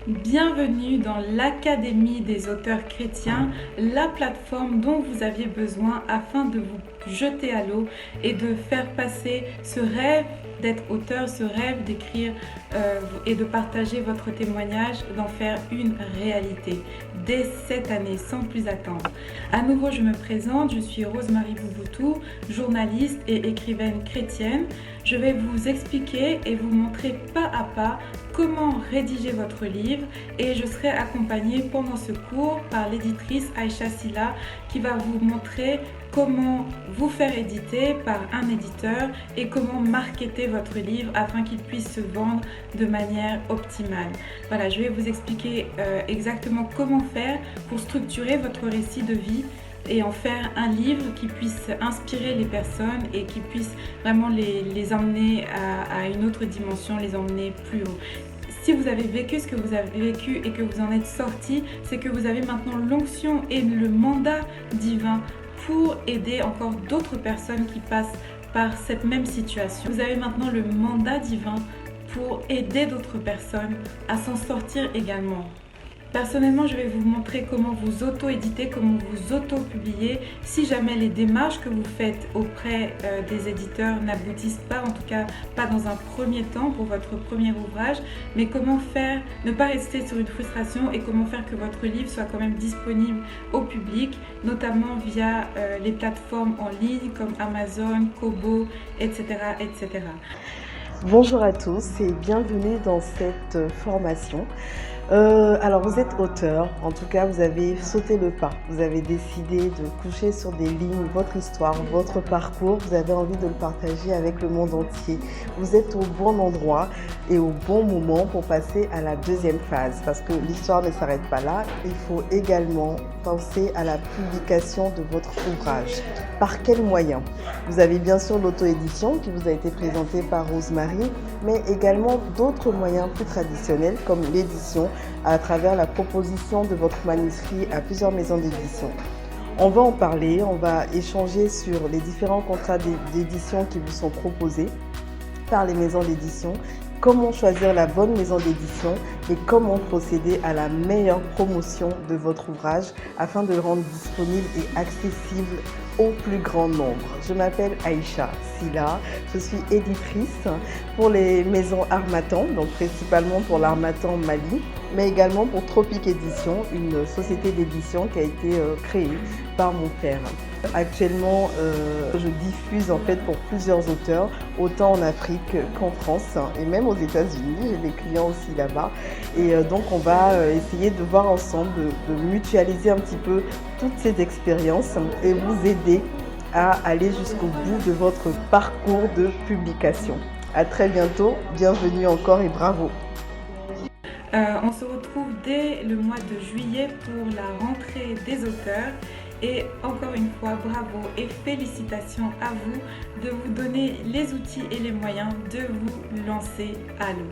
Bienvenue dans l'Académie des auteurs chrétiens, la plateforme dont vous aviez besoin afin de vous jeter à l'eau et de faire passer ce rêve d'être auteur, ce rêve d'écrire et de partager votre témoignage, d'en faire une réalité dès cette année sans plus attendre. À nouveau, je me présente, je suis Rose-Marie Bouboutou, journaliste et écrivaine chrétienne. Je vais vous expliquer et vous montrer pas à pas comment rédiger votre livre et je serai accompagnée pendant ce cours par l'éditrice Aïcha Silla qui va vous montrer comment vous faire éditer par un éditeur et comment marketer votre livre afin qu'il puisse se vendre de manière optimale. Voilà, je vais vous expliquer exactement comment faire pour structurer votre récit de vie et en faire un livre qui puisse inspirer les personnes et qui puisse vraiment les emmener à une autre dimension, les emmener plus haut. Si vous avez vécu ce que vous avez vécu et que vous en êtes sorti, c'est que vous avez maintenant l'onction et le mandat divin pour aider encore d'autres personnes qui passent par cette même situation. Vous avez maintenant le mandat divin pour aider d'autres personnes à s'en sortir également. Personnellement, je vais vous montrer comment vous auto-éditer, comment vous auto-publier si jamais les démarches que vous faites auprès des éditeurs n'aboutissent pas, en tout cas pas dans un premier temps pour votre premier ouvrage, mais comment faire, ne pas rester sur une frustration et comment faire que votre livre soit quand même disponible au public, notamment via les plateformes en ligne comme Amazon, Kobo, etc., etc. Bonjour à tous et bienvenue dans cette formation. Alors vous êtes auteur, en tout cas vous avez sauté le pas, vous avez décidé de coucher sur des lignes votre histoire, votre parcours, vous avez envie de le partager avec le monde entier. Vous êtes au bon endroit et au bon moment pour passer à la deuxième phase parce que l'histoire ne s'arrête pas là, il faut également penser à la publication de votre ouvrage. Par quels moyens? Vous avez bien sûr l'auto-édition qui vous a été présentée par Rose-Marie, mais également d'autres moyens plus traditionnels comme l'édition à travers la proposition de votre manuscrit à plusieurs maisons d'édition. On va en parler, on va échanger sur les différents contrats d'édition qui vous sont proposés par les maisons d'édition, comment choisir la bonne maison d'édition et comment procéder à la meilleure promotion de votre ouvrage afin de le rendre disponible et accessible au plus grand nombre. Je m'appelle Aïcha Silla, je suis éditrice pour les maisons Harmattan, donc principalement pour l'Harmattan Mali, mais également pour Tropic Édition, une société d'édition qui a été créée par mon père. Actuellement, je diffuse en fait pour plusieurs auteurs, autant en Afrique qu'en France et même aux États-Unis. J'ai des clients aussi là-bas. Et donc, on va essayer de voir ensemble, de mutualiser un petit peu toutes ces expériences et vous aider à aller jusqu'au bout de votre parcours de publication. À très bientôt, bienvenue encore et bravo. On se retrouve dès le mois de juillet pour la rentrée des auteurs. Et encore une fois, bravo et félicitations à vous de vous donner les outils et les moyens de vous lancer à l'eau.